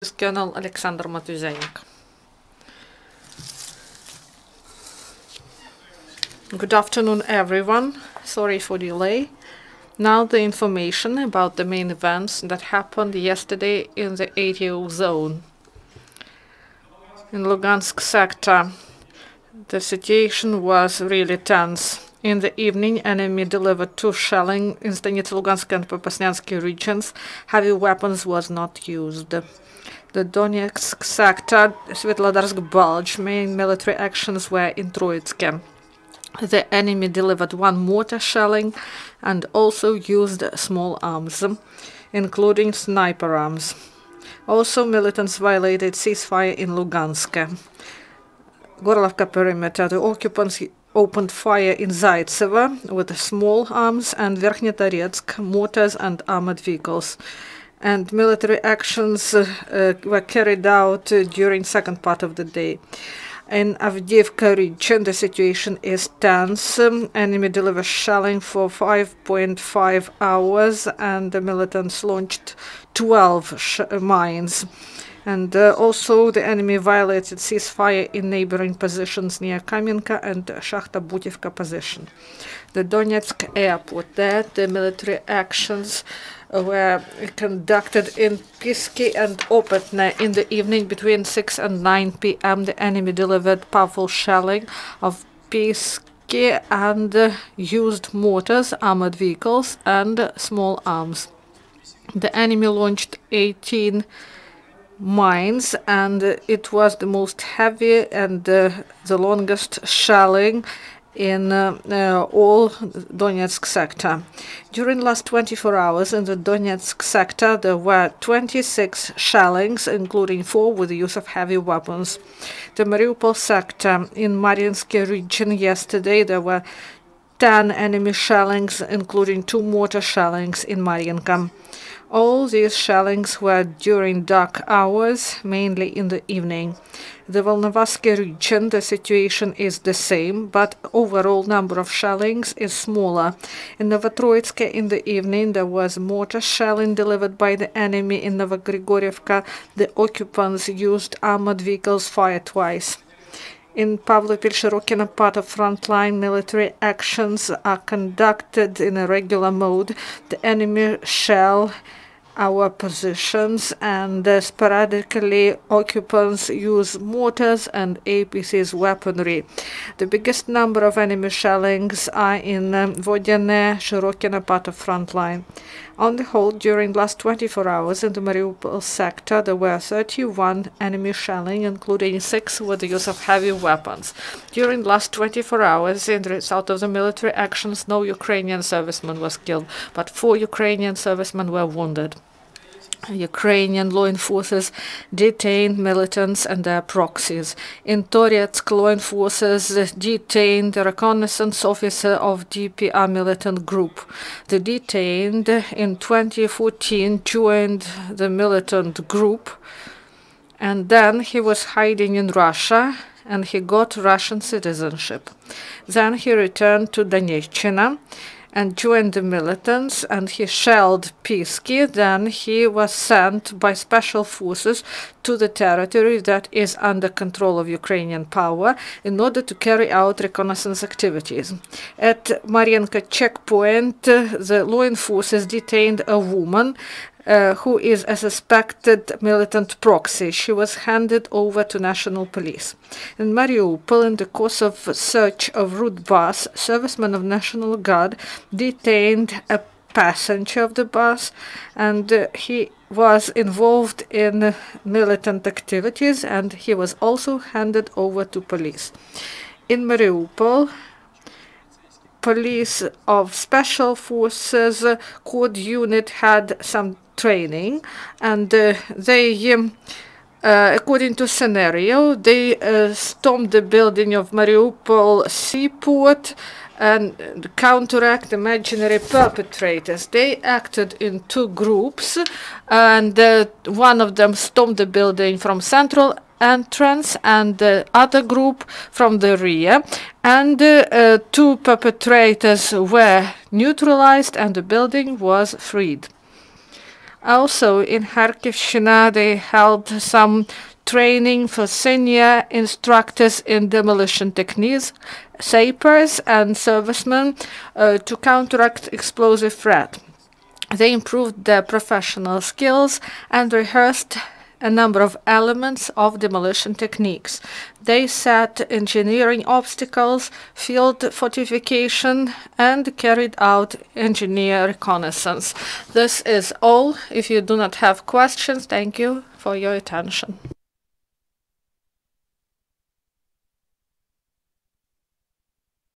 Is Colonel Oleksandr Motuzyanyk. Good afternoon, everyone. Sorry for delay. Now the information about the main events that happened yesterday in the ATO zone. In Lugansk sector, the situation was really tense. In the evening, enemy delivered 2 shelling in Stanitsa-Lugansk and Popasnyansky regions. Heavy weapons was not used. The Donetsk sector, Svetlodarsk Bulge, main military actions were in Troitsky. The enemy delivered 1 mortar shelling and also used small arms, including sniper arms. Also, militants violated ceasefire in Lugansk. Gorlovka perimeter, the occupants opened fire in Zaitsevo with small arms and Verkhnytoretsk mortars and armored vehicles. And military actions were carried out during second part of the day. In Avdiivka region, the situation is tense. Enemy delivered shelling for 5.5 hours, and the militants launched 12 mines. And also the enemy violated ceasefire in neighboring positions near Kamenka and Shakhta-Butivka position. The Donetsk airport, there the military actions were conducted in Pisky and Opetne. In the evening between 6 and 9 p.m. the enemy delivered powerful shelling of Pisky and used mortars, armored vehicles and small arms. The enemy launched 18 mines, and it was the most heavy and the longest shelling in all Donetsk sector. During last 24 hours in the Donetsk sector there were 26 shellings, including 4 with the use of heavy weapons. The Mariupol sector in Mariinsky region, yesterday there were 10 enemy shellings, including 2 mortar shellings in Mariinka. All these shellings were during dark hours, mainly in the evening. The Volnovasky region, the situation is the same, but overall number of shellings is smaller. In Novotroitsk in the evening there was mortar shelling delivered by the enemy. In Novogrigorievka the occupants used armored vehicles fired twice. In Pavlovil-Shirokino part of frontline, military actions are conducted in a regular mode. The enemy shell our positions, and sporadically occupants use mortars and APC's weaponry. The biggest number of enemy shellings are in Vodiane, Shirokino part of frontline. On the whole, during last 24 hours in the Mariupol sector there were 31 enemy shelling, including 6 with the use of heavy weapons. During last 24 hours, in the result of the military actions, no Ukrainian serviceman was killed, but 4 Ukrainian servicemen were wounded. Ukrainian law enforcers detained militants and their proxies. In Toretsk, law enforcers detained the reconnaissance officer of DPR militant group. The detained in 2014 joined the militant group, and then he was hiding in Russia and he got Russian citizenship. Then he returned to Donetsk and joined the militants, and he shelled Pisky. Then he was sent by special forces to the territory that is under control of Ukrainian power in order to carry out reconnaissance activities. At Mariinka checkpoint, the law enforcers detained a woman who is a suspected militant proxy. She was handed over to national police. In Mariupol, in the course of search of route bus, servicemen of National Guard detained a passenger of the bus, and he was involved in militant activities, and he was also handed over to police. In Mariupol, police of special forces code unit had some training, and they according to scenario, they stormed the building of Mariupol seaport and counteract imaginary perpetrators. They acted in 2 groups, and one of them stormed the building from central entrance and the other group from the rear, and 2 perpetrators were neutralized and the building was freed. Also, in Kharkivshina, they held some training for senior instructors in demolition techniques, sappers and servicemen to counteract explosive threat. They improved their professional skills and rehearsed a number of elements of demolition techniques. They set engineering obstacles, field fortification, and carried out engineer reconnaissance. This is all. If you do not have questions, thank you for your attention.